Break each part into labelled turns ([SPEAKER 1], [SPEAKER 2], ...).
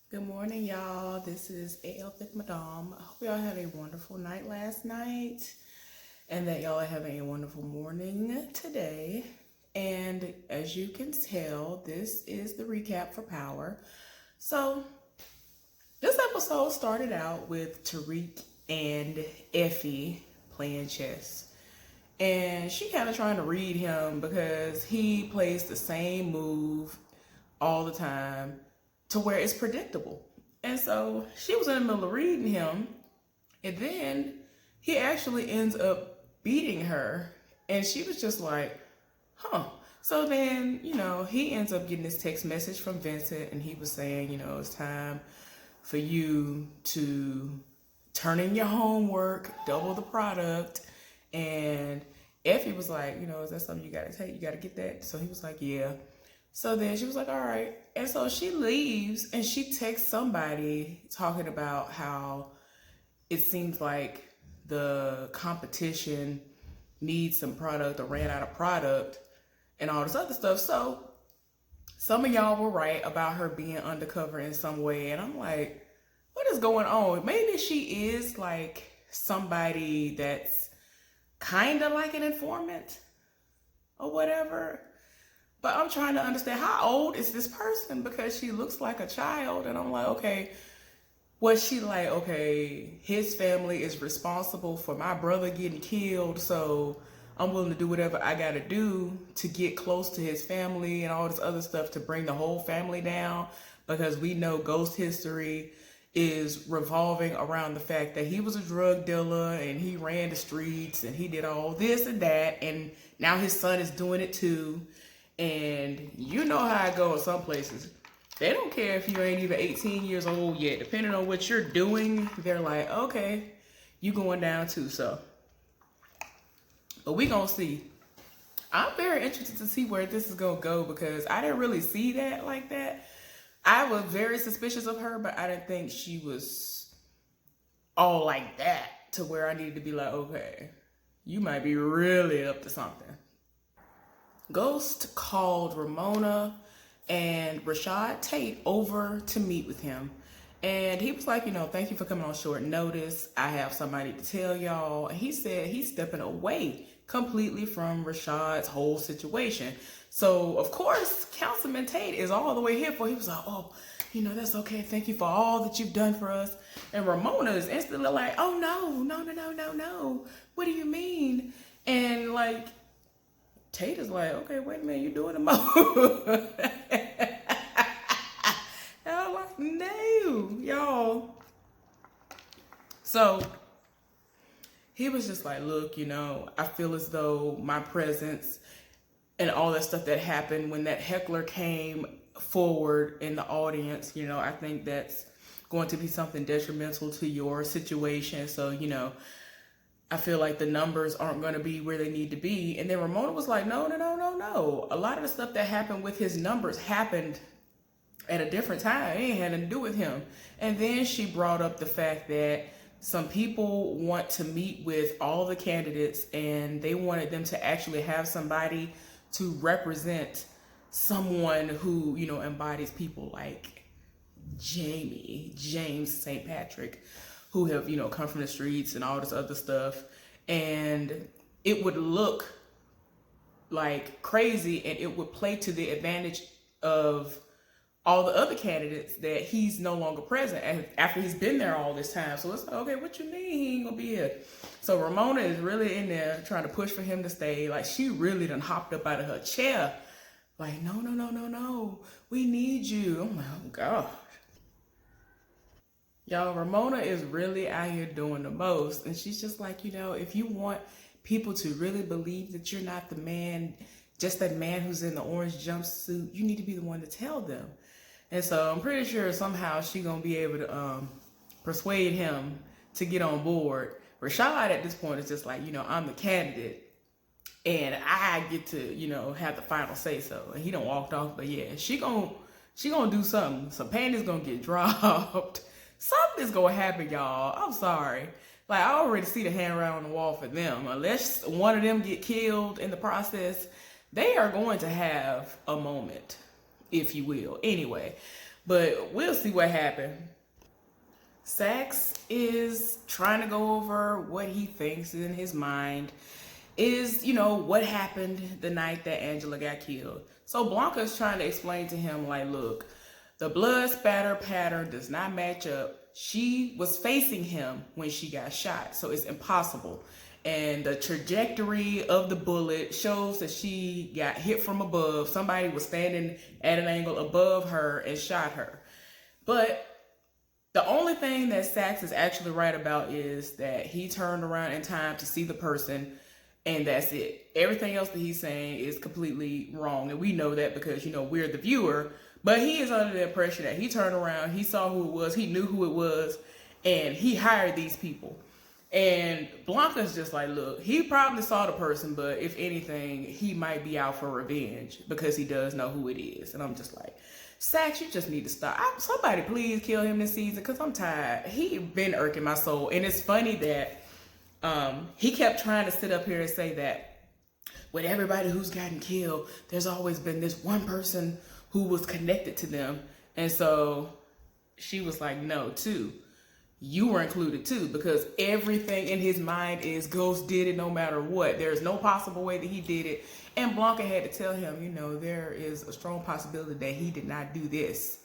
[SPEAKER 1] Good morning, y'all. This is AL Thick Madame. I hope y'all had a wonderful night last night and that y'all are having a wonderful morning today. And as you can tell, this is the recap for Power. So, this episode started out with Tariq and Effie playing chess. And she kind of trying to read him because he plays the same move all the time to where it's predictable. And so she was in the middle of reading him, and then he actually ends up beating her. And she was just like, huh. So then, he ends up getting this text message from Vincent, and he was saying, it's time for you to turn in your homework, double the product. And Effie was like, is that something you got to take? You got to get that? So he was like, yeah. So then she was like, all right. And so she leaves and she texts somebody talking about how it seems like the competition needs some product or ran out of product and all this other stuff. So some of y'all were right about her being undercover in some way. And I'm like, what is going on? Maybe she is like somebody that's kind of like an informant or whatever. But I'm trying to understand, how old is this person? Because she looks like a child. And I'm like, okay, was she like, okay, his family is responsible for my brother getting killed, so I'm willing to do whatever I got to do to get close to his family and all this other stuff to bring the whole family down? Because we know ghost history is revolving around the fact that he was a drug dealer and he ran the streets and he did all this and that. And now his son is doing it too. And you know how I go in some places. They don't care if you ain't even 18 years old yet. Depending on what you're doing, they're like, okay, you going down too. So, but we gonna see. I'm very interested to see where this is gonna go because I didn't really see that like that. I was very suspicious of her, but I didn't think she was all like that to where I needed to be like, okay, you might be really up to something. Ghost called Ramona and Rashad Tate over to meet with him. And he was like, thank you for coming on short notice. I have somebody to tell y'all. And he said he's stepping away completely from Rashad's whole situation. So, of course, Councilman Tate is all the way here for. He was like, oh, that's okay. Thank you for all that you've done for us. And Ramona is instantly like, oh, no. What do you mean? And like, Tate is like, okay, wait a minute, you doing the most. And I'm like, no, y'all. So he was just like, look, I feel as though my presence and all that stuff that happened when that heckler came forward in the audience, I think that's going to be something detrimental to your situation. So, I feel like the numbers aren't going to be where they need to be. And then Ramona was like, no. A lot of the stuff that happened with his numbers happened at a different time. It ain't had nothing to do with him. And then she brought up the fact that some people want to meet with all the candidates and they wanted them to actually have somebody to represent someone who, embodies people like James St. Patrick, who have, come from the streets and all this other stuff. And it would look like crazy and it would play to the advantage of all the other candidates that he's no longer present after he's been there all this time. So it's like, okay, what you mean he ain't gonna be here? So Ramona is really in there trying to push for him to stay. Like, she really done hopped up out of her chair. Like, no. We need you. I'm like, oh God. Y'all, Ramona is really out here doing the most. And she's just like, if you want people to really believe that you're not the man, just that man who's in the orange jumpsuit, you need to be the one to tell them. And so I'm pretty sure somehow she's going to be able to persuade him to get on board. Rashad at this point is just like, I'm the candidate and I get to, have the final say so. And he done walked off, but yeah, she gonna do something. Some panties gonna get dropped. Something's gonna happen, y'all. I'm sorry. Like, I already see the hand right on the wall for them. Unless one of them get killed in the process, they are going to have a moment, if you will. Anyway, But we'll see what happened. Saxe is trying to go over what he thinks in his mind is, what happened the night that Angela got killed. So Blanca's trying to explain to him, like, look, the blood spatter pattern does not match up. She was facing him when she got shot, so it's impossible. And the trajectory of the bullet shows that she got hit from above. Somebody was standing at an angle above her and shot her. But the only thing that Saxe is actually right about is that he turned around in time to see the person, and that's it. Everything else that he's saying is completely wrong, and we know that because, we're the viewer. But he is under the impression that he turned around, he saw who it was, he knew who it was, and he hired these people. And Blanca's just like, look, he probably saw the person, but if anything, he might be out for revenge because he does know who it is. And I'm just like, Saxe, you just need to stop. Somebody please kill him this season because I'm tired. He been irking my soul. And it's funny that he kept trying to sit up here and say that with everybody who's gotten killed, there's always been this one person who was connected to them. And so she was like, no, too. You were included too, because everything in his mind is Ghost did it no matter what. There's no possible way that he did it. And Blanca had to tell him, there is a strong possibility that he did not do this.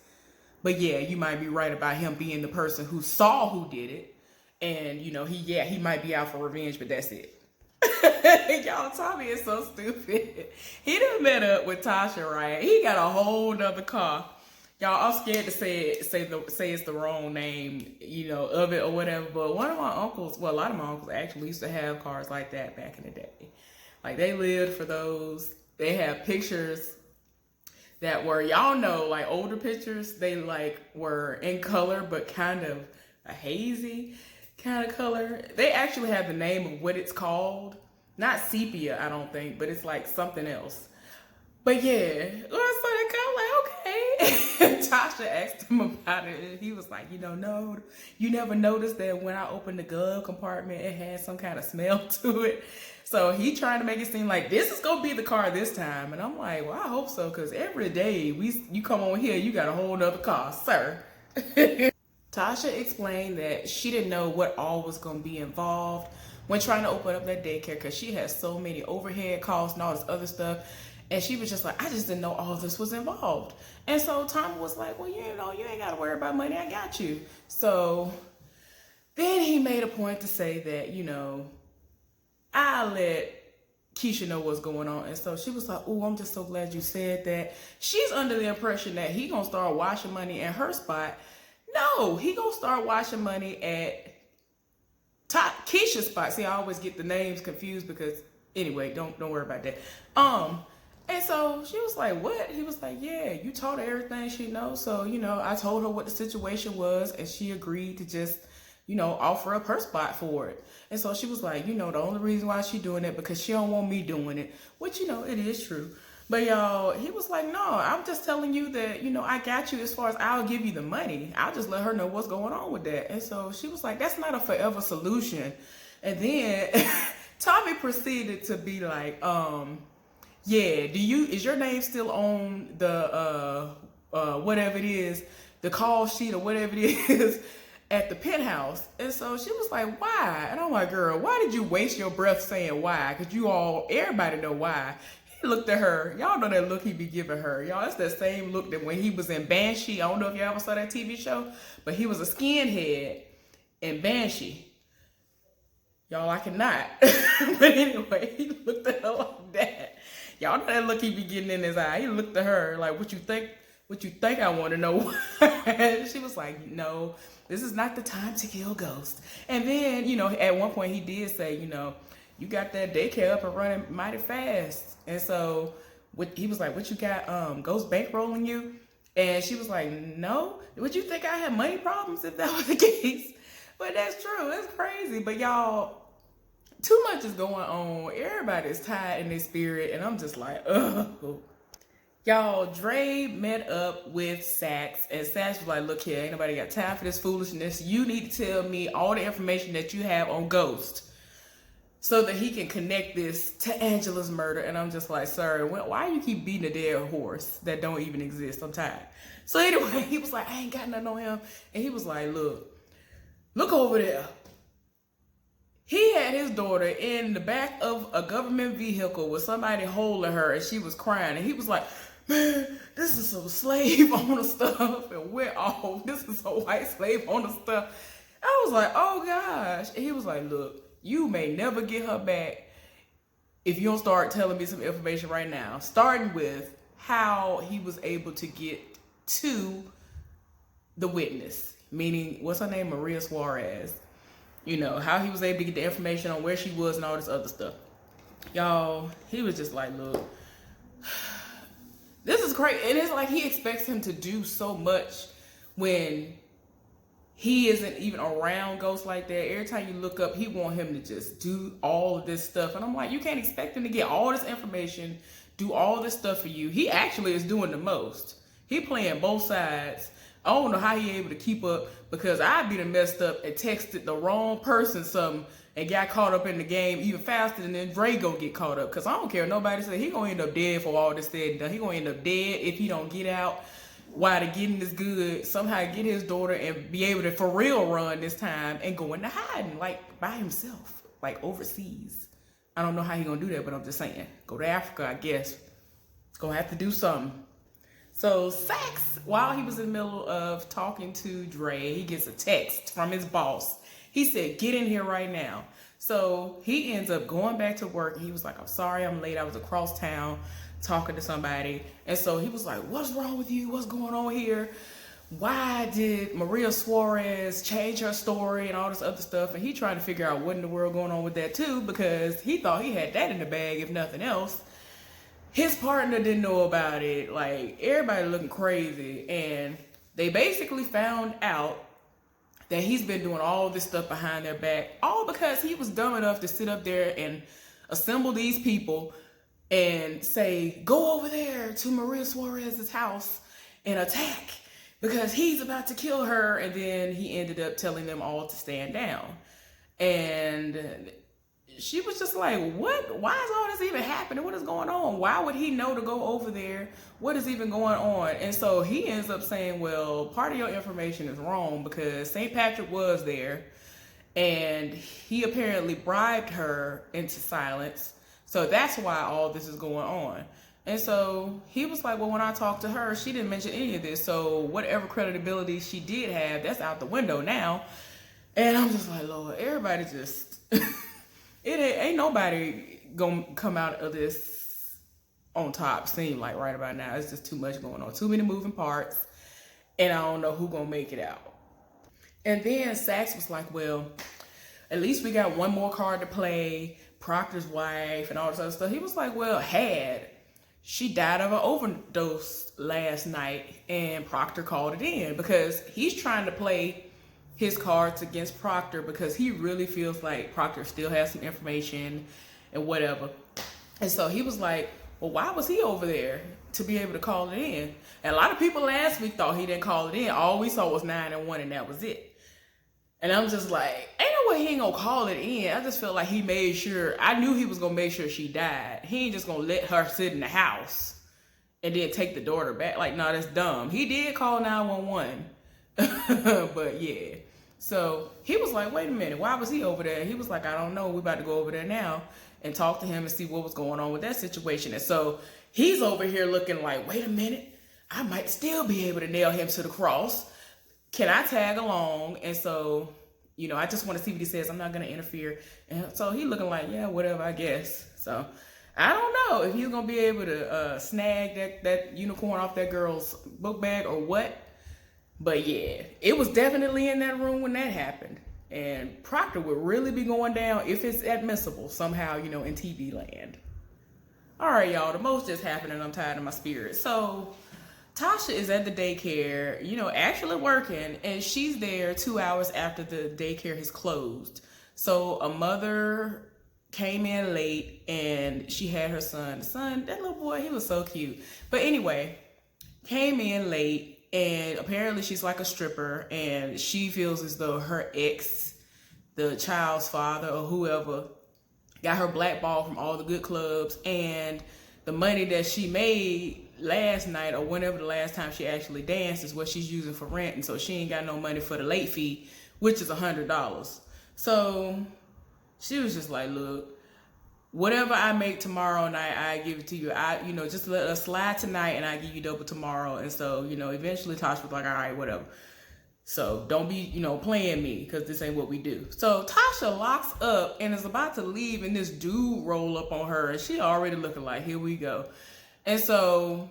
[SPEAKER 1] But yeah, you might be right about him being the person who saw who did it. And, he might be out for revenge, but that's it. Y'all, Tommy is so stupid. He done met up with Tasha, right? He got a whole nother car. Y'all, I'm scared to say it's the wrong name, of it or whatever. But one of my uncles, well, a lot of my uncles actually used to have cars like that back in the day. Like, they lived for those. They have pictures that were, like older pictures. They were in color, but kind of a hazy kind of color. They actually have the name of what it's called. Not sepia, I don't think, but it's like something else. But yeah, so they kind of like, okay. Tasha asked him about it, and he was like, no, you never noticed that when I opened the glove compartment, it had some kind of smell to it. So he trying to make it seem like this is gonna be the car this time, and I'm like, well, I hope so, because every day you come on here, you got a whole nother car, sir. Tasha explained that she didn't know what all was gonna be involved when trying to open up that daycare, because she has so many overhead costs and all this other stuff. And she was just like, I just didn't know all this was involved. And so Tommy was like, well, you ain't got to worry about money. I got you. So then he made a point to say that, I'll let Keisha know what's going on. And so she was like, oh, I'm just so glad you said that. She's under the impression that he going to start washing money in her spot. No, he going to start washing money at Keisha's spot. See, I always get the names confused because, anyway, don't worry about that. And so she was like, what? He was like, yeah, you told her everything she knows. So, I told her what the situation was, and she agreed to just, offer up her spot for it. And so she was like, the only reason why she doing it because she don't want me doing it, which, it is true. But y'all, he was like, no, I'm just telling you that, I got you as far as I'll give you the money. I'll just let her know what's going on with that. And so she was like, that's not a forever solution. And then Tommy proceeded to be like, yeah, is your name still on the whatever it is, the call sheet or whatever it is at the penthouse? And so she was like, why? And I'm like, girl, why did you waste your breath saying why? Because everybody know why. He looked at her. Y'all know that look he be giving her. Y'all, it's that same look that when he was in Banshee. I don't know if y'all ever saw that TV show, but he was a skinhead in Banshee. Y'all, I cannot. But anyway, he looked at her like that. Y'all know that look he be getting in his eye. He looked at her like, what you think I want to know? She was like, no, this is not the time to kill ghosts. And then, at one point he did say, you got that daycare up and running mighty fast. And so he was like, what you got, ghost bankrolling you? And she was like, no, would you think I had money problems if that was the case? But that's true, it's crazy. But y'all, too much is going on. Everybody is tired in their spirit, and I'm just like, ugh. Y'all, Dre met up with Saxe, and Saxe was like, look here, ain't nobody got time for this foolishness. You need to tell me all the information that you have on Ghost. so that he can connect this to Angela's murder. And I'm just like, sir, why do you keep beating a dead horse that don't even exist? I'm tired. So anyway, he was like, I ain't got nothing on him. And he was like, look over there. He had his daughter in the back of a government vehicle with somebody holding her, and she was crying. And he was like, man, this is some slave owner stuff. And we're off. This is some white slave owner stuff. I was like, oh gosh. And he was like, look, you may never get her back if you don't start telling me some information right now. Starting with how he was able to get to the witness, meaning, what's her name? Maria Suarez. You know, how he was able to get the information on where she was and all this other stuff. Y'all, he was just like, look, this is crazy. And it's like he expects him to do so much when he isn't even around ghosts like that. Every time you look up, he want him to just do all of this stuff. And I'm like, you can't expect him to get all this information, do all this stuff for you. He actually is doing the most. He playing both sides. I don't know how he able to keep up, because I'd be done messed up and texted the wrong person something and got caught up in the game even faster than then Dre gonna get caught up. Because I don't care. Nobody said he gonna end up dead for all this said and done. He gonna end up dead if he don't get out while the getting is good, somehow get his daughter and be able to for real run this time and go into hiding, like by himself, like overseas. I don't know how he gonna do that, but I'm just saying, go to Africa, I guess. It's gonna have to do something. So Saxe, while he was in the middle of talking to Dre, he gets a text from his boss. He said, get in here right now. So he ends up going back to work, and he was like, I'm sorry I'm late. I was across town talking to somebody. And so he was like, what's wrong with you? What's going on here? Why did Maria Suarez change her story and all this other stuff? And he trying to figure out what in the world going on with that too, because he thought he had that in the bag, if nothing else. His partner didn't know about it. Like, everybody looking crazy. And they basically found out that he's been doing all this stuff behind their back, all because he was dumb enough to sit up there and assemble these people and say, go over there to Maria Suarez's house and attack because he's about to kill her. And then he ended up telling them all to stand down. And she was just like, what? Why is all this even happening? What is going on? Why would he know to go over there? What is even going on? And so he ends up saying, well, part of your information is wrong, because St. Patrick was there and he apparently bribed her into silence. So that's why all this is going on. And so he was like, well, when I talked to her, she didn't mention any of this. So whatever credibility she did have, that's out the window now. And I'm just like, Lord, everybody just... Ain't nobody gonna come out of this on top, seem like right about now. It's just too much going on. Too many moving parts. And I don't know who gonna make it out. And then Saxe was like, well, at least we got one more card to play. Proctor's wife and all this other stuff. He was like, well, she died of an overdose last night, and Proctor called it in because he's trying to play his cards against Proctor because he really feels like Proctor still has some information and whatever. And so he was like, well, why was he over there to be able to call it in? And a lot of people last week thought he didn't call it in. All we saw was 9-1 and that was it. And I'm just like, ain't no way he ain't gonna call it in. I just felt like he made sure, I knew he was gonna make sure she died. He ain't just gonna let her sit in the house and then take the daughter back. Like, no, that's dumb. He did call 911. But yeah. So he was like, wait a minute, why was he over there? He was like, I don't know. We're about to go over there now and talk to him and see what was going on with that situation. And so he's over here looking like, wait a minute, I might still be able to nail him to the cross. Can I tag along? And so, you know, I just want to see what he says. I'm not going to interfere. And so he looking like, yeah, whatever, I guess. So I don't know if he's going to be able to snag that unicorn off that girl's book bag or what. But yeah, it was definitely in that room when that happened. And Proctor would really be going down if it's admissible somehow, you know, in TV land. All right, y'all, the most just happened and I'm tired of my spirit. So Tasha is at the daycare, you know, actually working, and she's there 2 hours after the daycare has closed. So a mother came in late and she had her son. The son, that little boy, he was so cute. But anyway, came in late. And apparently she's like a stripper, and she feels as though her ex, the child's father or whoever, got her blackballed from all the good clubs, and the money that she made last night or whenever the last time she actually danced is what she's using for rent, and so she ain't got no money for the late fee, which is $100. So she was just like, look, whatever I make tomorrow night, I give it to you. Just let us slide tonight and I give you double tomorrow. And so, eventually Tasha was like, all right, whatever. So don't be, playing me, because this ain't what we do. So Tasha locks up and is about to leave, and this dude roll up on her, and she already looking like, here we go. And so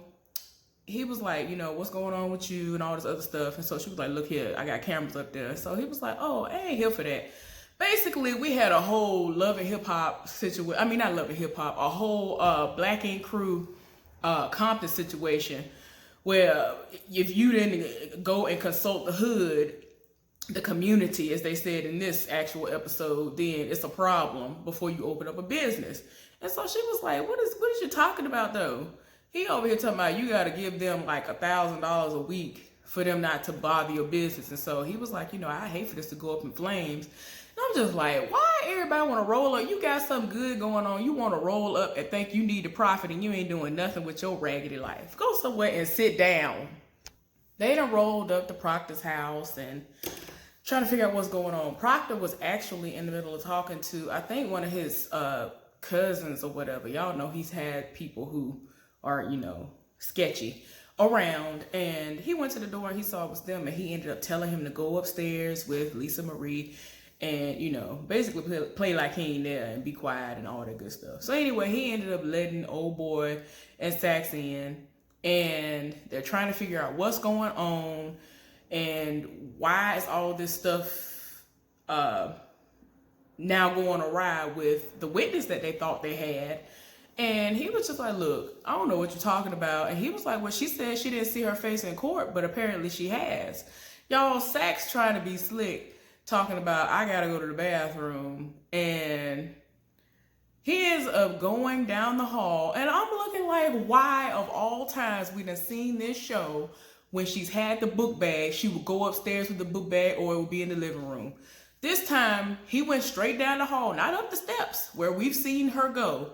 [SPEAKER 1] he was like, what's going on with you and all this other stuff. And so she was like, look here, I got cameras up there. So he was like, oh, I ain't here for that. Basically, we had a whole Love and Hip Hop situation. I mean, not Love and Hip Hop, a whole Black Ink Crew Compton situation, where if you didn't go and consult the hood, the community, as they said in this actual episode, then it's a problem before you open up a business. And so she was like, what is you talking about though? He over here talking about you got to give them like $1,000 a week for them not to bother your business. And so he was like, I hate for this to go up in flames. And I'm just like, why everybody want to roll up? You got something good going on. You want to roll up and think you need to profit, and you ain't doing nothing with your raggedy life. Go somewhere and sit down. They done rolled up to Proctor's house and trying to figure out what's going on. Proctor was actually in the middle of talking to, I think, one of his cousins or whatever. Y'all know he's had people who are, sketchy around, and he went to the door and he saw it was them, and he ended up telling him to go upstairs with Lisa Marie and, basically play like he ain't there and be quiet and all that good stuff. So anyway, he ended up letting old boy and Sax in, and they're trying to figure out what's going on and why is all this stuff now going awry with the witness that they thought they had. And he was just like, look, I don't know what you're talking about. And he was like, well, she said she didn't see her face in court, but apparently she has. Y'all, Sax trying to be slick, talking about, I gotta go to the bathroom. And he ends up going down the hall. And I'm looking like, why of all times we done seen this show, when she's had the book bag, she would go upstairs with the book bag or it would be in the living room. This time, he went straight down the hall, not up the steps where we've seen her go.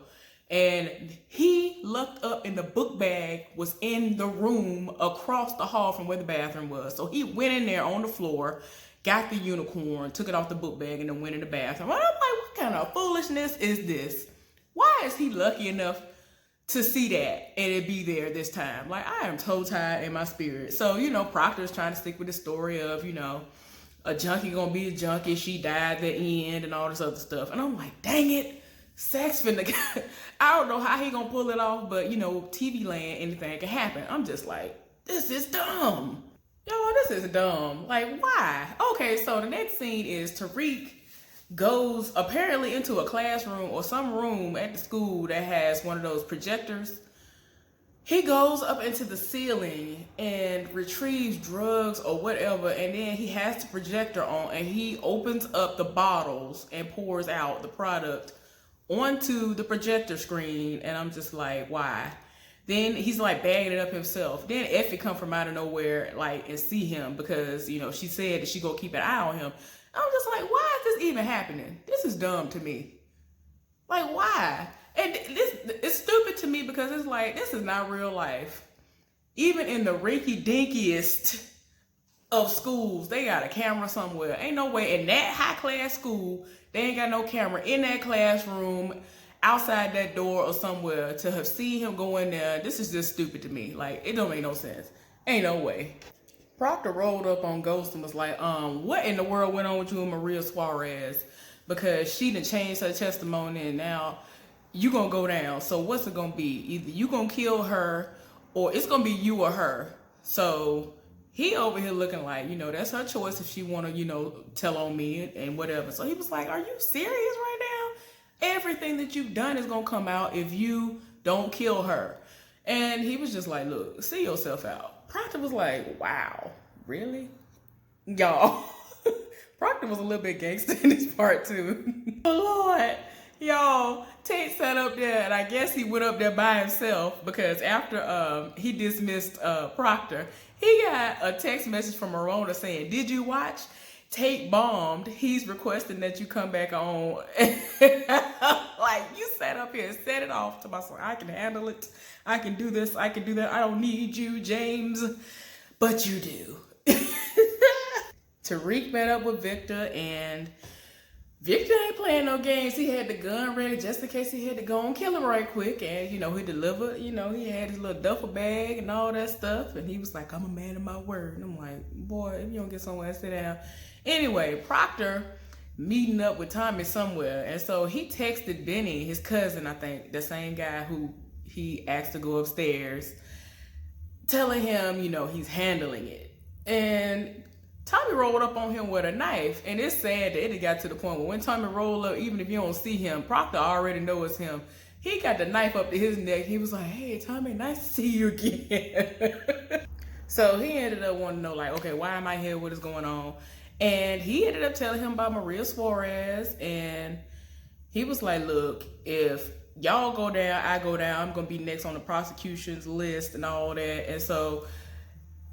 [SPEAKER 1] And he looked up and the book bag was in the room across the hall from where the bathroom was. So he went in there on the floor, got the unicorn, took it off the book bag, and then went in the bathroom. And I'm like, what kind of foolishness is this? Why is he lucky enough to see that and it be there this time? Like, I am toe tied in my spirit. So, Proctor's trying to stick with the story of, a junkie gonna be a junkie, she died at the end and all this other stuff. And I'm like, dang it, Sax finna, I don't know how he gonna pull it off, but TV land, anything can happen. I'm just like, this is dumb. Y'all, this is dumb. Like, why? Okay, so the next scene is Tariq goes apparently into a classroom or some room at the school that has one of those projectors. He goes up into the ceiling and retrieves drugs or whatever, and then he has the projector on and he opens up the bottles and pours out the product onto the projector screen. And I'm just like, why? Then he's like bagging it up himself. Then Effie come from out of nowhere like and see him because she said that she gonna keep an eye on him. I'm just like, why is this even happening? This is dumb to me. Like, why? And this, it's stupid to me because it's like, this is not real life. Even in the rinky-dinkiest of schools, they got a camera somewhere. Ain't no way in that high-class school, they ain't got no camera in that classroom, outside that door or somewhere to have seen him go in there. This is just stupid to me. Like, it don't make no sense. Ain't no way. Proctor rolled up on Ghost and was like, what in the world went on with you and Maria Suarez? Because she done changed her testimony and now you gonna go down. So what's it gonna be? Either you gonna kill her or it's gonna be you or her. So he over here looking like, that's her choice if she wanna, tell on me and whatever. So he was like, are you serious right now? Everything that you've done is gonna come out if you don't kill her. And he was just like, look, see yourself out. Proctor was like, wow, really? Y'all, Proctor was a little bit gangster in this part too. Oh Lord, y'all, Tate sat up there and I guess he went up there by himself because after he dismissed Proctor, he got a text message from Marona saying, did you watch? Tate bombed. He's requesting that you come back on. Like, you sat up here and set it off to myself. I can handle it. I can do this. I can do that. I don't need you, James. But you do. Tariq met up with Victor, and Victor ain't playing no games. He had the gun ready just in case he had to go and kill him right quick. And, he delivered, he had his little duffel bag and all that stuff. And he was like, I'm a man of my word. And I'm like, boy, if you don't get somewhere, sit down. Anyway, Proctor meeting up with Tommy somewhere. And so he texted Benny, his cousin, I think, the same guy who he asked to go upstairs, telling him, he's handling it. And Tommy rolled up on him with a knife, and it's sad that it got to the point where when Tommy rolled up, even if you don't see him, Proctor already knows him. He got the knife up to his neck. He was like, hey, Tommy, nice to see you again. So he ended up wanting to know, like, okay, why am I here? What is going on? And he ended up telling him about Maria Suarez, and he was like, look, if y'all go down, I go down, I'm going to be next on the prosecution's list and all that. And so,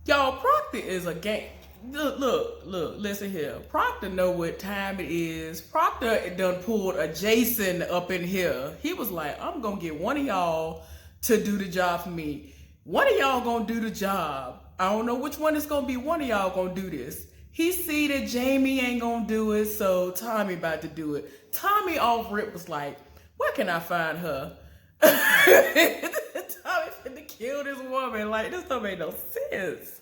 [SPEAKER 1] y'all, Proctor is a game. Look, listen here. Proctor know what time it is. Proctor done pulled a Jason up in here. He was like, I'm going to get one of y'all to do the job for me. One of y'all going to do the job. I don't know which one it's going to be. One of y'all going to do this. He see that Jamie ain't going to do it, so Tommy about to do it. Tommy off rip was like, where can I find her? Tommy finna kill this woman. Like, this don't make no sense.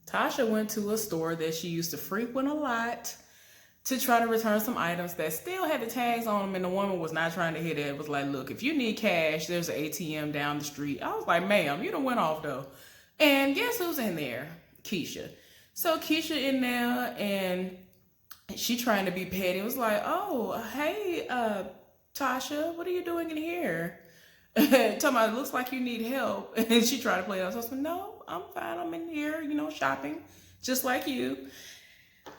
[SPEAKER 1] Tasha went to a store that she used to frequent a lot to try to return some items that still had the tags on them, and the woman was not trying to hit it. It was like, look, if you need cash, there's an ATM down the street. I was like, ma'am, you done went off though. And guess who's in there? Keisha. So Keisha in there, and she trying to be petty. It was like, oh, hey, Tasha, what are you doing in here? Talking about, it looks like you need help. And she tried to play it out. So I said, no, I'm fine. I'm in here, shopping, just like you.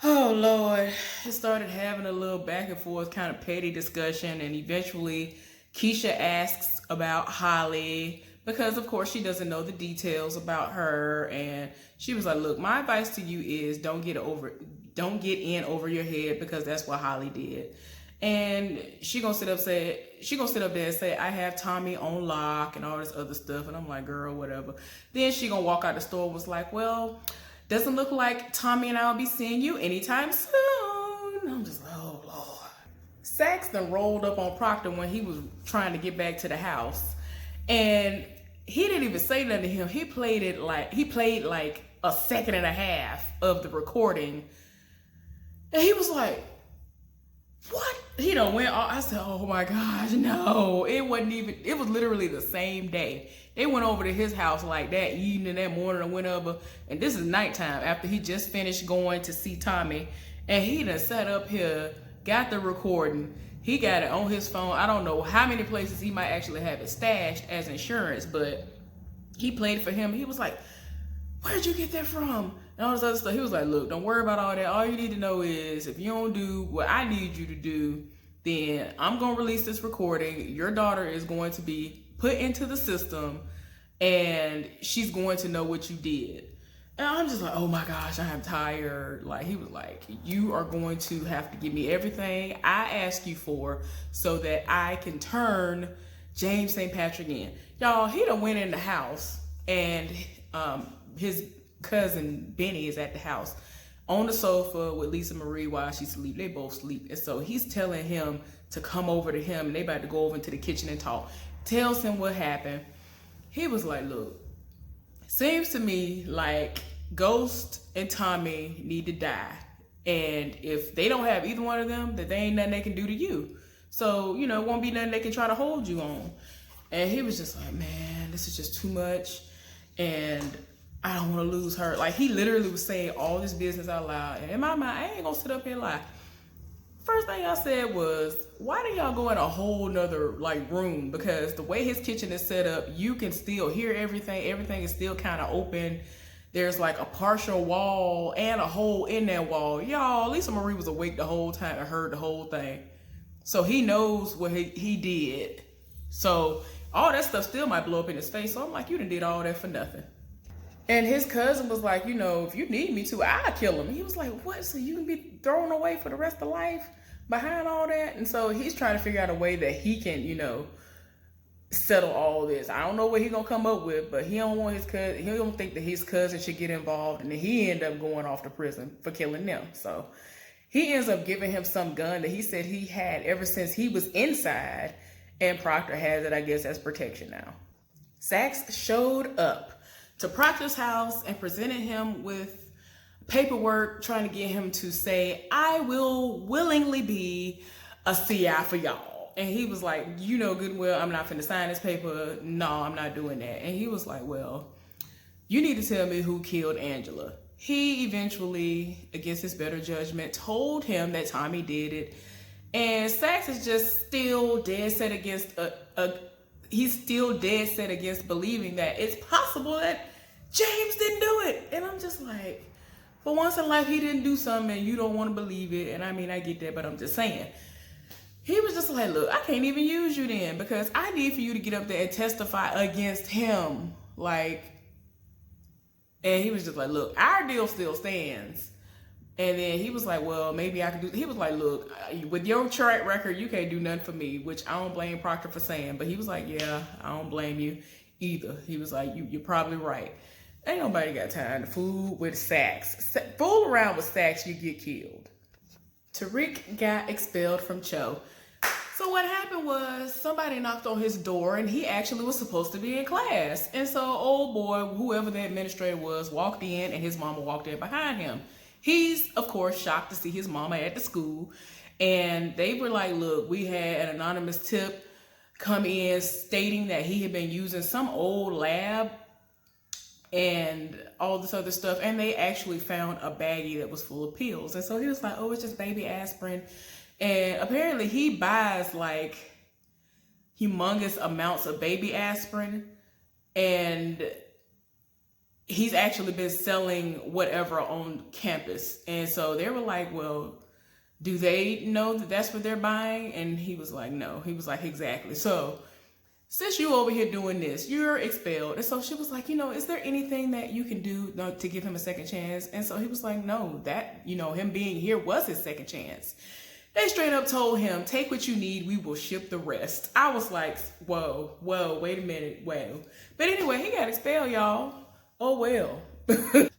[SPEAKER 1] Oh, Lord. It started having a little back and forth kind of petty discussion. And eventually, Keisha asks about Holly because, of course, she doesn't know the details about her. And she was like, look, my advice to you is don't get in over your head, because that's what Holly did. And she gonna sit up there and say, I have Tommy on lock and all this other stuff. And I'm like, girl, whatever. Then she gonna walk out the store, was like, well, doesn't look like Tommy and I will be seeing you anytime soon. I'm just like, oh, Lord. Saxton rolled up on Proctor when he was trying to get back to the house. And he didn't even say nothing to him. He played like a second and a half of the recording. And he was like, what? He done went off. I said, oh my gosh, no. It was literally the same day. They went over to his house like that evening, that morning, or whenever. And this is nighttime after he just finished going to see Tommy. And he done sat up here, got the recording. He got it on his phone. I don't know how many places he might actually have it stashed as insurance, but he played it for him. He was like, where'd you get that from? And all this other stuff. He was like, look, don't worry about all that. All you need to know is if you don't do what I need you to do, then I'm going to release this recording. Your daughter is going to be put into the system, and she's going to know what you did. And I'm just like, oh my gosh, I am tired. Like, he was like, you are going to have to give me everything I ask you for so that I can turn James St. Patrick in. Y'all, he done went in the house, and his cousin Benny is at the house on the sofa with Lisa Marie while she sleep. They both sleep. And so he's telling him to come over to him, and they about to go over into the kitchen and talk. Tells him what happened. He was like, look, seems to me like Ghost and Tommy need to die. And if they don't have either one of them, then there ain't nothing they can do to you. So, it won't be nothing they can try to hold you on. And he was just like, man, this is just too much. And I don't want to lose her. Like, he literally was saying all this business out loud. And in my mind, I ain't going to sit up here and lie. First thing I said was, why do y'all go in a whole nother room? Because the way his kitchen is set up, you can still hear everything. Everything is still kind of open. There's like a partial wall and a hole in that wall. Y'all, Lisa Marie was awake the whole time and heard the whole thing. So he knows what he did. So all that stuff still might blow up in his face. So I'm like, you done did all that for nothing. And his cousin was like, you know, if you need me to, I'll kill him. He was like, what? So you can be thrown away for the rest of life behind all that? And so he's trying to figure out a way that he can, you know, settle all this. I don't know what he's gonna come up with, but he don't want his cousin. He don't think that his cousin should get involved, and then he end up going off to prison for killing them. So he ends up giving him some gun that he said he had ever since he was inside, and Proctor has it, I guess, as protection now. Saxe showed up to Proctor's house and presented him with paperwork trying to get him to say, I will willingly be a CI for y'all. And he was like, you know good and well, I'm not finna sign this paper. No, I'm not doing that. And he was like, well, you need to tell me who killed Angela. He eventually, against his better judgment, told him that Tommy did it. And Saxe is just still dead set against he's still dead set against believing that it's possible that James didn't do it. And I'm just like, for once in life, he didn't do something and you don't want to believe it. And I mean, I get that, but I'm just saying. He was just like, look, I can't even use you then because I need for you to get up there and testify against him. Like, and he was just like, look, our deal still stands. And then he was like, well, maybe I can do. He was like, look, with your track record, you can't do nothing for me, which I don't blame Proctor for saying. But he was like, yeah, I don't blame you either. He was like, you're probably right. Ain't nobody got time to fool with Saxe. Fool around with Saxe, you get killed. Tariq got expelled from Cho. So what happened was somebody knocked on his door and he actually was supposed to be in class. And so old boy, whoever the administrator was, walked in and his mama walked in behind him. He's, of course, shocked to see his mama at the school. And they were like, look, we had an anonymous tip come in stating that he had been using some old lab and all this other stuff. And they actually found a baggie that was full of pills. And so he was like, oh, it's just baby aspirin. And apparently he buys like humongous amounts of baby aspirin, and he's actually been selling whatever on campus. And so they were like, well, do they know that that's what they're buying? And he was like, no. He was like, exactly. So since you over here doing this, you're expelled. And so she was like, you know, is there anything that you can do to give him a second chance? And so he was like, no, that, you know, him being here was his second chance. They straight up told him, take what you need, we will ship the rest. I was like, whoa, wait a minute, whoa. But anyway, he got expelled, y'all. Oh, well.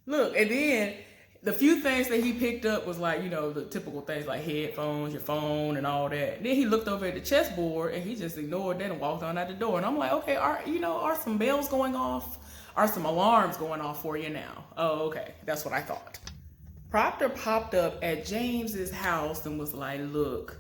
[SPEAKER 1] Look, and then the few things that he picked up was like, you know, the typical things like headphones, your phone, and all that. And then he looked over at the chessboard and he just ignored that and walked on out the door. And I'm like, okay, are some bells going off? Are some alarms going off for you now? Oh, okay. That's what I thought. Proctor popped up at James's house and was like, look,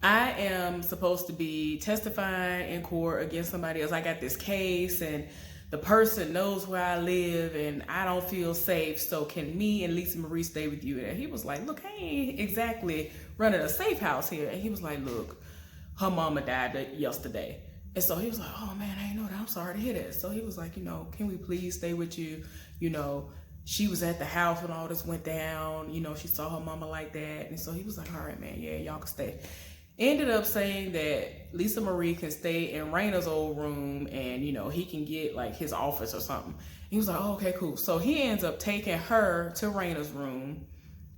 [SPEAKER 1] I am supposed to be testifying in court against somebody else. I got this case and the person knows where I live and I don't feel safe. So can me and Lisa Marie stay with you? And he was like, look, I ain't exactly running a safe house here. And he was like, look, her mama died yesterday. And so he was like, oh man, I didn't know that. I'm sorry to hear that. So he was like, you know, can we please stay with you? You know, she was at the house when all this went down. You know, she saw her mama like that. And so he was like, all right, man, yeah, y'all can stay. Ended up saying that Lisa Marie can stay in Raina's old room and, you know, he can get like his office or something. He was like, oh, okay, cool. So he ends up taking her to Raina's room,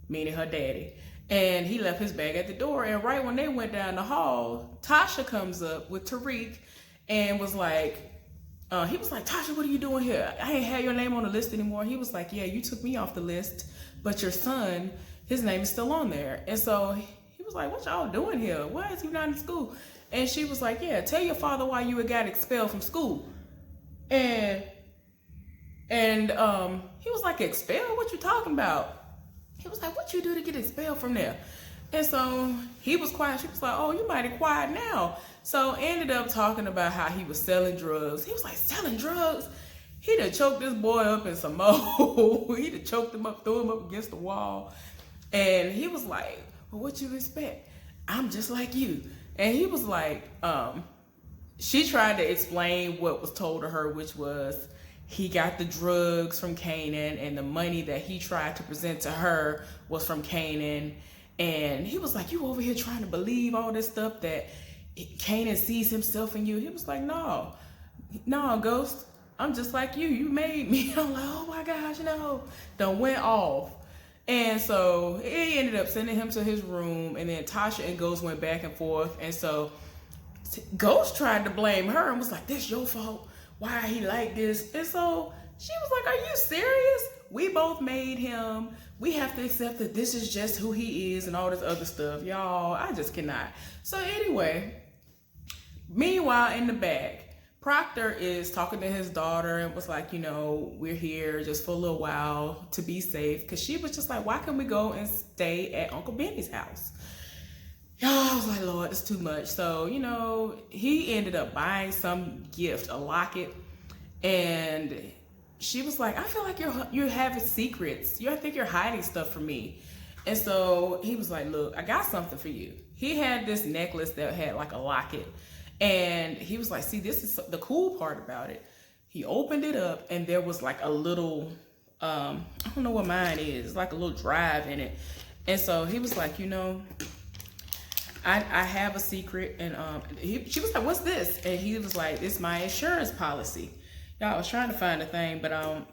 [SPEAKER 1] meaning her daddy. And he left his bag at the door. And right when they went down the hall, Tasha comes up with Tariq and was like, he was like, Tasha, what are you doing here? I ain't had your name on the list anymore. He was like, yeah, you took me off the list, but your son, his name is still on there. And so he was like, what y'all doing here? Why is he not in school? And she was like, yeah, tell your father why you got expelled from school. And he was like, expelled? What you talking about? He was like, what you do to get expelled from there? And so he was quiet. She was like, oh, you mighty quiet now. So ended up talking about how he was selling drugs. He was like, selling drugs? He done choked this boy up in some more. He done choked him up, threw him up against the wall. And he was like, well, what you expect? I'm just like you. And he was like, she tried to explain what was told to her, which was he got the drugs from Kanan and the money that he tried to present to her was from Kanan. And he was like, you over here trying to believe all this stuff that Kanan sees himself in you. He was like, no, Ghost. I'm just like you made me. I'm like, oh my gosh, no. Done went off. And so he ended up sending him to his room, and then Tasha and Ghost went back and forth. And so Ghost tried to blame her and was like, this your fault. Why he like this? And so she was like, are you serious? We both made him. We have to accept that this is just who he is and all this other stuff. Y'all, I just cannot. So anyway, meanwhile, in the back, Proctor is talking to his daughter and was like, you know, we're here just for a little while to be safe. Because she was just like, why can't we go and stay at Uncle Benny's house? Y'all, I was like, Lord, it's too much. So, you know, he ended up buying some gift, a locket. And she was like, I feel like you're having secrets. I think you're hiding stuff from me. And so he was like, look, I got something for you. He had this necklace that had like a locket. And he was like, see, this is the cool part about it. He opened it up and there was like a little, I don't know what mine is. It's like a little drive in it. And so he was like, you know, I have a secret. And she was like, what's this? And he was like, it's my insurance policy. Y'all, I was trying to find a thing, but I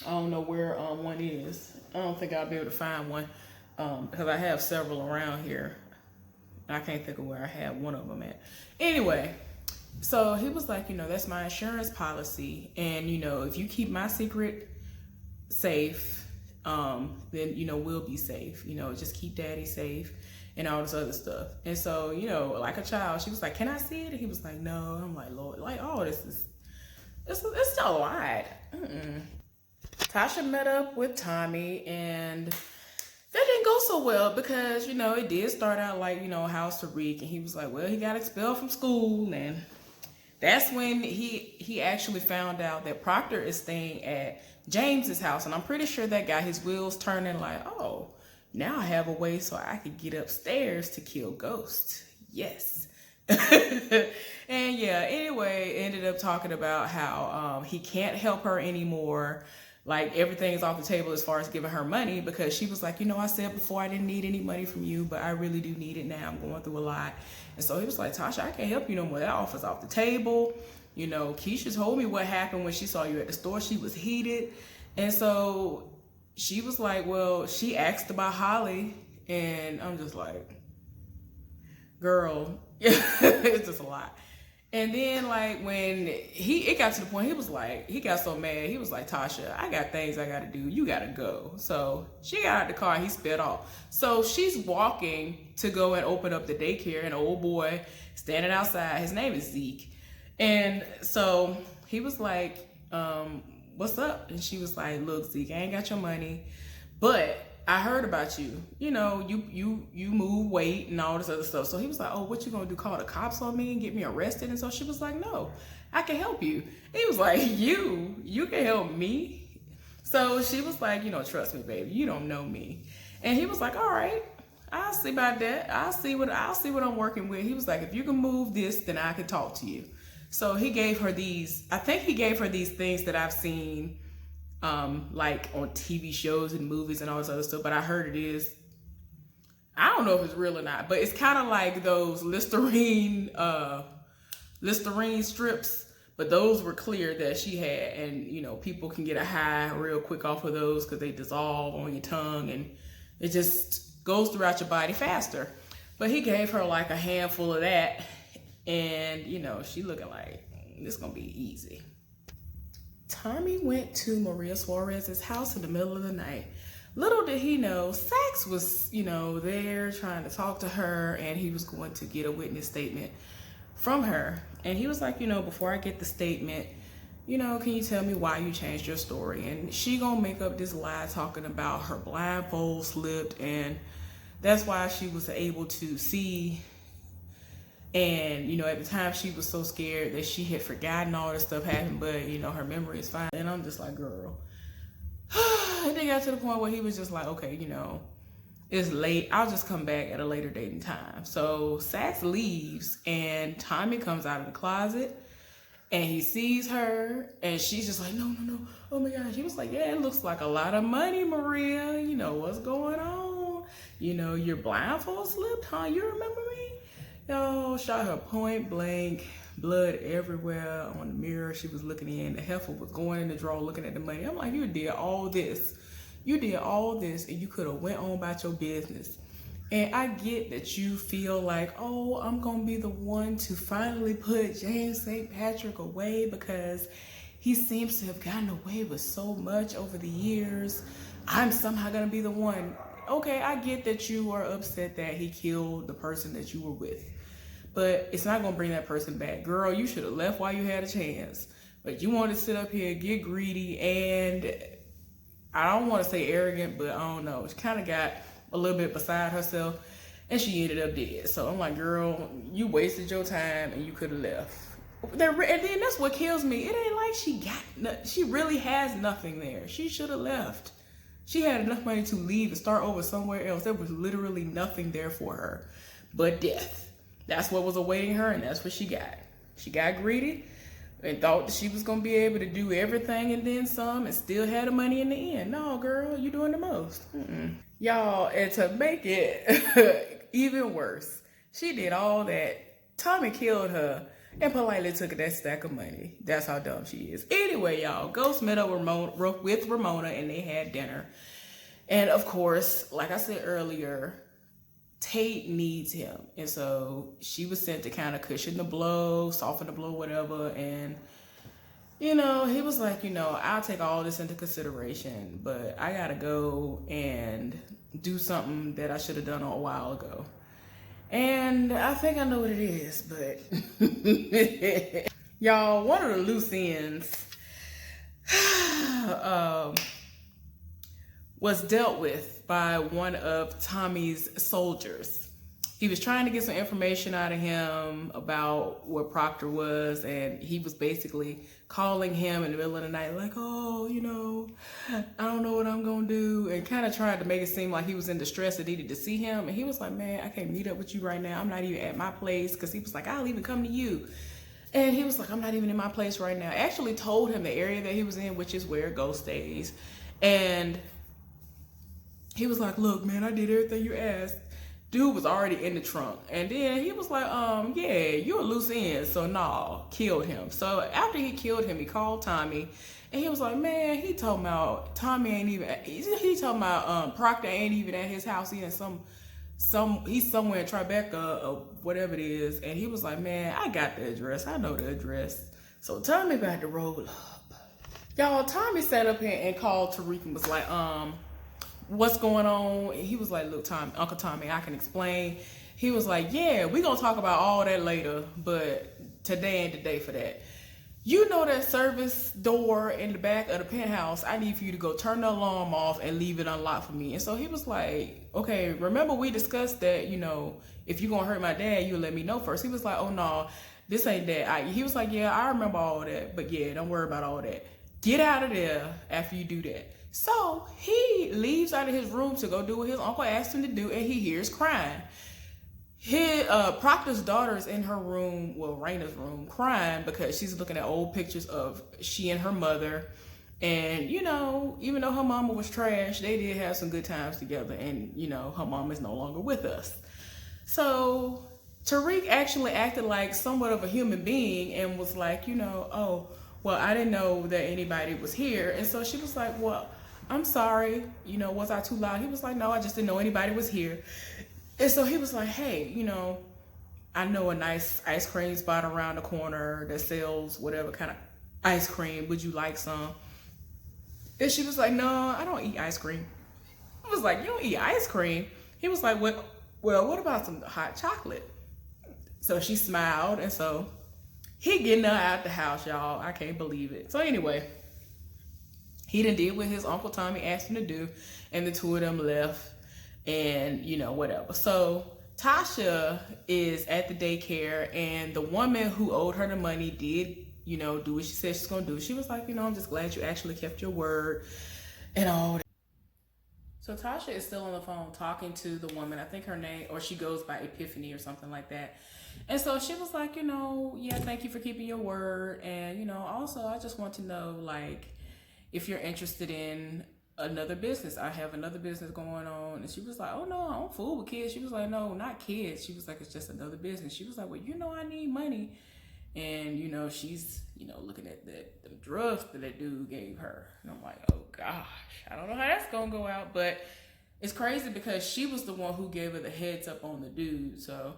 [SPEAKER 1] don't know where one is. I don't think I'll be able to find one because I have several around here. I can't think of where I have one of them at. Anyway, so he was like, you know, that's my insurance policy. And, you know, if you keep my secret safe, then, you know, we'll be safe. You know, just keep daddy safe and all this other stuff. And so, you know, like a child, she was like, can I see it? And he was like, no. I'm like, Lord, like, oh, it's a lot. Tasha met up with Tommy, and that didn't go so well because, you know, it did start out like, you know, how's Tariq? And he was like, well, he got expelled from school. And that's when he actually found out that Proctor is staying at James's house. And I'm pretty sure that got his wheels turning like, oh, now I have a way so I could get upstairs to kill Ghost. Yes. And yeah, anyway, ended up talking about how he can't help her anymore. Like everything's off the table as far as giving her money because she was like, you know, I said before I didn't need any money from you, but I really do need it now. I'm going through a lot. And so he was like, Tasha, I can't help you no more. That offer's off the table. You know, Keisha told me what happened when she saw you at the store. She was heated. And so she was like, well, she asked about Holly. And I'm just like, girl, it's just a lot. And then like when it got to the point, he was like, he got so mad. He was like, Tasha, I got things I got to do. You got to go. So she got out the car and he sped off. So she's walking to go and open up the daycare, and an old boy standing outside. His name is Zeke. And so he was like, what's up? And she was like, look, Zeke, I ain't got your money, but I heard about you. You know, you move weight and all this other stuff. So he was like, oh, what you gonna do? Call the cops on me and get me arrested? And so she was like, no, I can help you. And he was like, you can help me? So she was like, you know, trust me, baby, you don't know me. And he was like, all right, I'll see about that. I'll see what I'm working with. He was like, if you can move this, then I can talk to you. So he gave her these, I think he gave her these things that I've seen like on TV shows and movies and all this other stuff, but I heard it is, I don't know if it's real or not, but it's kind of like those Listerine strips, but those were clear that she had, and you know, people can get a high real quick off of those because they dissolve on your tongue and it just goes throughout your body faster. But he gave her like a handful of that, and you know, she looking like this gonna be easy. Tommy went to Maria Suarez's house in the middle of the night. Little did he know, Saxe was, you know, there trying to talk to her, and he was going to get a witness statement from her. And he was like, you know, before I get the statement, you know, can you tell me why you changed your story? And she gonna make up this lie talking about her blindfold slipped, and that's why she was able to see. And, you know, at the time she was so scared that she had forgotten all this stuff happened, but, you know, her memory is fine. And I'm just like, girl. And they got to the point where he was just like, okay, you know, it's late. I'll just come back at a later date and time. So Saxe leaves, and Tommy comes out of the closet, and he sees her, and she's just like, no. Oh my gosh. He was like, yeah, it looks like a lot of money, Maria. You know, what's going on? You know, your blindfold slipped, huh? You remember me? Yo, shot her point blank, blood everywhere on the mirror she was looking in. The heifer was going in the drawer looking at the money. I'm like, you did all this. You did all this and you could have went on about your business. And I get that you feel like, oh, I'm going to be the one to finally put James St. Patrick away because he seems to have gotten away with so much over the years. I'm somehow going to be the one. Okay, I get that you are upset that he killed the person that you were with. But it's not going to bring that person back. Girl, you should have left while you had a chance. But you want to sit up here, get greedy, and I don't want to say arrogant, but I don't know. She kind of got a little bit beside herself, and she ended up dead. So I'm like, girl, you wasted your time, and you could have left. And then that's what kills me. It ain't like she really has nothing there. She should have left. She had enough money to leave and start over somewhere else. There was literally nothing there for her but death. That's what was awaiting her, and that's what she got. She got greedy and thought that she was going to be able to do everything and then some and still had the money in the end. No, girl, you doing the most. Y'all, and to make it even worse, she did all that. Tommy killed her and politely took that stack of money. That's how dumb she is. Anyway, y'all, Ghost met up with Ramona and they had dinner. And of course, like I said earlier, Tate needs him. And so she was sent to kind of cushion the blow, soften the blow, whatever. And, you know, he was like, you know, I'll take all this into consideration, but I got to go and do something that I should have done a while ago. And I think I know what it is, but y'all, one of the loose ends was dealt with by one of Tommy's soldiers. He was trying to get some information out of him about what Proctor was, and he was basically calling him in the middle of the night like, oh, you know, I don't know what I'm gonna do, and kind of tried to make it seem like he was in distress and needed to see him. And he was like, man, I can't meet up with you right now. I'm not even at my place, because he was like, I'll even come to you. And he was like, I'm not even in my place right now. I actually told him the area that he was in, which is where Ghost stays. And he was like, look, man, I did everything you asked. Dude was already in the trunk. And then he was like, yeah, you're a loose end. So nah, killed him. So after he killed him, he called Tommy. And he was like, man, he talking about Tommy ain't even, he talking about Proctor ain't even at his house. He in he's somewhere in Tribeca or whatever it is. And he was like, man, I got the address. I know the address. So Tommy about to roll up. Y'all, Tommy sat up here and called Tariq and was like, what's going on? He was like, look, Uncle Tommy, I can explain. He was like, yeah, we're going to talk about all that later, but today ain't the day for that. You know that service door in the back of the penthouse, I need for you to go turn the alarm off and leave it unlocked for me. And so he was like, okay, remember we discussed that, you know, if you're going to hurt my dad, you let me know first. He was like, oh, no, this ain't that. He was like, yeah, I remember all that, but yeah, don't worry about all that. Get out of there after you do that. So he leaves out of his room to go do what his uncle asked him to do, and he hears crying. His Proctor's daughter's in her room, well, Raina's room, crying because she's looking at old pictures of she and her mother. And, you know, even though her mama was trash, they did have some good times together. And, you know, her mom is no longer with us. So Tariq actually acted like somewhat of a human being and was like, you know, oh, well, I didn't know that anybody was here. And so she was like, well, I'm sorry, you know, was I too loud? He was like, no, I just didn't know anybody was here. And so he was like, hey, you know, I know a nice ice cream spot around the corner that sells whatever kind of ice cream. Would you like some? And she was like, no, I don't eat ice cream. I was like, you don't eat ice cream? He was like, well, what about some hot chocolate? So she smiled, and so he getting her out the house, y'all. I can't believe it. So anyway, he done did what his Uncle Tommy asked him to do, and the two of them left, and, you know, whatever. So Tasha is at the daycare, and the woman who owed her the money did, you know, do what she said she's gonna do. She was like, you know, I'm just glad you actually kept your word and all that. So Tasha is still on the phone talking to the woman. I think her name, or she goes by Epiphany or something like that. And so she was like, you know, yeah, thank you for keeping your word. And, you know, also I just want to know, like, if you're interested in another business. I have another business going on. And she was like, oh no, I don't fool with kids. She was like, no, not kids. She was like, it's just another business. She was like, well, I need money. And, she's, looking at the drugs that that dude gave her. And I'm like, oh gosh, I don't know how that's going to go out. But it's crazy because she was the one who gave her the heads up on the dude. So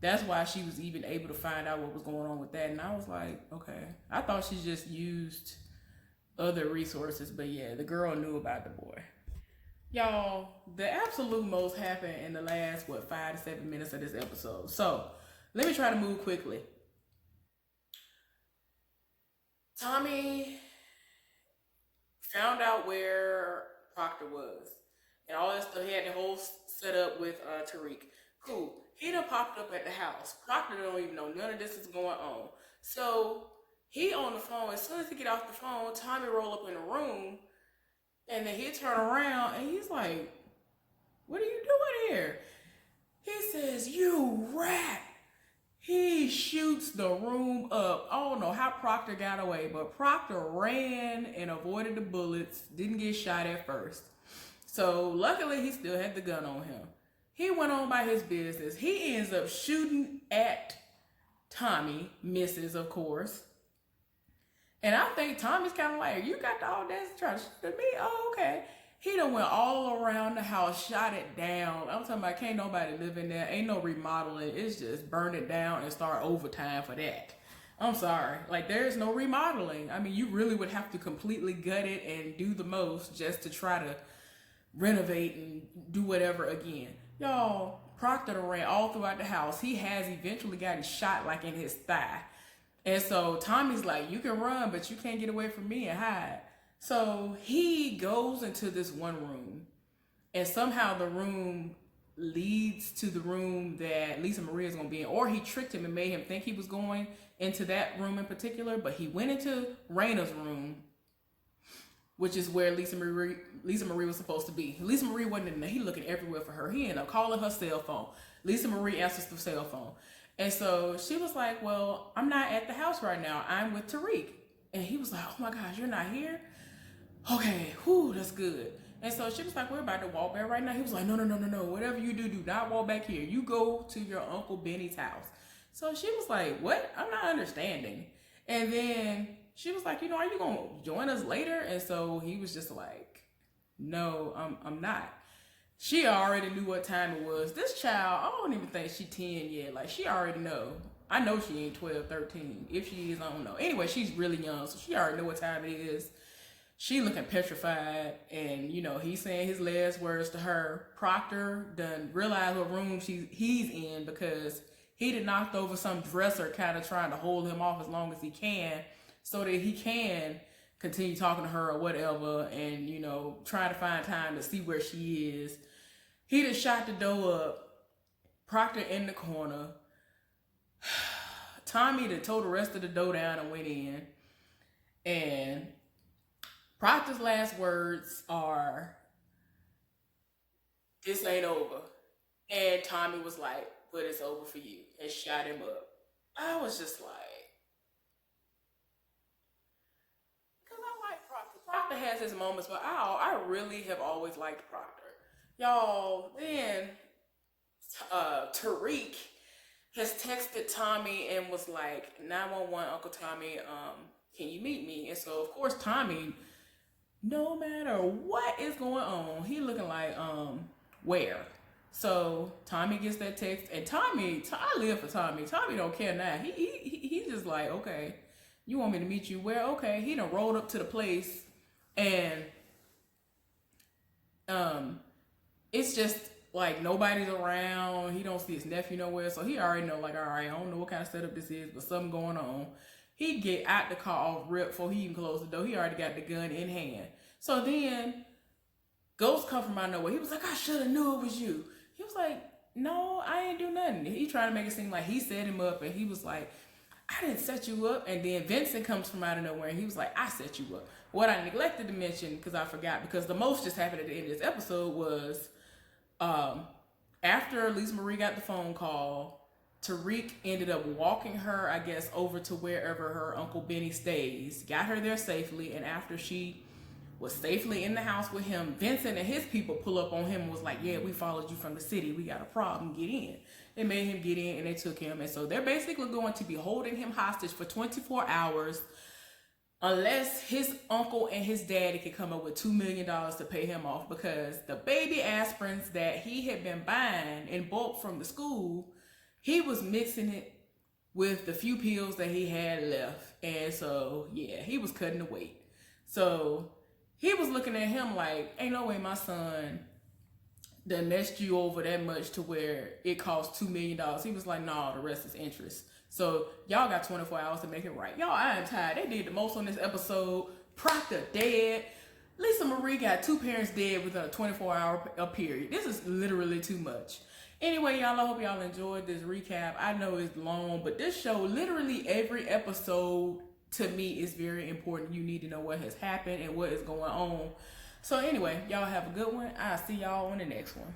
[SPEAKER 1] that's why she was even able to find out what was going on with that. And I was like, okay. I thought she just used other resources, but yeah, the girl knew about the boy. Y'all, the absolute most happened in the last 5 to 7 minutes of this episode. So let me try to move quickly. Tommy found out where Proctor was, and all that stuff. He had the whole setup with Tariq. Cool. He done popped up at the house. Proctor don't even know none of this is going on. So he on the phone. As soon as he get off the phone, Tommy roll up in the room, and then he turn around and he's like, "What are you doing here?" He says, "You rat." He shoots the room up. I don't know how Proctor got away, but Proctor ran and avoided the bullets. Didn't get shot at first. So luckily he still had the gun on him. He went on by his business. He ends up shooting at Tommy, misses of course. And I think Tommy's kind of like, you got the audacity to try to shoot at me? Oh, okay. He done went all around the house, shot it down. I'm talking about can't nobody live in there. Ain't no remodeling. It's just burn it down and start overtime for that. I'm sorry. Like, there's no remodeling. I mean, you really would have to completely gut it and do the most just to try to renovate and do whatever again. Y'all, Proctor ran all throughout the house. He has eventually got his shot like in his thigh. And so Tommy's like, you can run, but you can't get away from me and hide. So he goes into this one room, and somehow the room leads to the room that Lisa Marie is going to be in. Or he tricked him and made him think he was going into that room in particular, but he went into Raina's room, which is where Lisa Marie was supposed to be. Lisa Marie wasn't in there. He looking everywhere for her. He ended up calling her cell phone. Lisa Marie answers the cell phone. And so she was like, well, I'm not at the house right now. I'm with Tariq. And he was like, oh my gosh, you're not here? Okay, whew, that's good. And so she was like, we're about to walk back right now. He was like, no. Whatever you do, do not walk back here. You go to your Uncle Benny's house. So she was like, what? I'm not understanding. And then she was like, are you going to join us later? And so he was just like, no, I'm not. She already knew what time it was. This child, I don't even think she 10 yet. Like, she already know. I know she ain't 12, 13. If she is, I don't know. Anyway, she's really young, so she already know what time it is. She looking petrified, and he's saying his last words to her. Proctor done realized what room he's in because he done knocked over some dresser, kind of trying to hold him off as long as he can, so that he can continue talking to her or whatever, and trying to find time to see where she is. He done shot the door up. Proctor in the corner. Tommy done tore the rest of the door down and went in, and Proctor's last words are, this ain't over. And Tommy was like, but it's over for you, and shot him up. I was just like, because I like Proctor. Proctor has his moments, but I really have always liked Proctor. Y'all, then Tariq has texted Tommy and was like, 911, Uncle Tommy, can you meet me? And so, of course, Tommy, no matter what is going on, he looking like, where? So Tommy gets that text, and Tommy, I live for Tommy. Tommy don't care now. He just like, okay, you want me to meet you where? Okay. He done rolled up to the place, and it's just like nobody's around. He don't see his nephew nowhere, so he already know, like, all right, I don't know what kind of setup this is, but something going on. He get out the car off rip before he even closed the door. He already got the gun in hand. So then Ghost come from out of nowhere. He was like, I should have knew it was you. He was like, no, I ain't do nothing. He tried to make it seem like he set him up, and he was like, I didn't set you up. And then Vincent comes from out of nowhere, and he was like, I set you up. What I neglected to mention, because I forgot, because the most just happened at the end of this episode was after Lisa Marie got the phone call, Tariq ended up walking her, I guess, over to wherever her Uncle Benny stays, got her there safely, and after she was safely in the house with him. Vincent and his people pull up on him and was like, yeah, we followed you from the city. We got a problem. Get in. They made him get in and they took him. And so they're basically going to be holding him hostage for 24 hours unless his uncle and his daddy can come up with $2 million to pay him off, because the baby aspirins that he had been buying in bulk from the school, he was mixing it with the few pills that he had left. And so, yeah, he was cutting the weight. So he was looking at him like, ain't no way my son done messed you over that much to where it costs $2 million. He was like, nah, the rest is interest. So y'all got 24 hours to make it right. Y'all, I am tired. They did the most on this episode. Proctor dead. Lisa Marie got 2 parents dead within a 24-hour period. This is literally too much. Anyway, y'all, I hope y'all enjoyed this recap. I know it's long, but this show, literally every episode to me is very important. You need to know what has happened and what is going on. So anyway, y'all have a good one. I'll see y'all on the next one.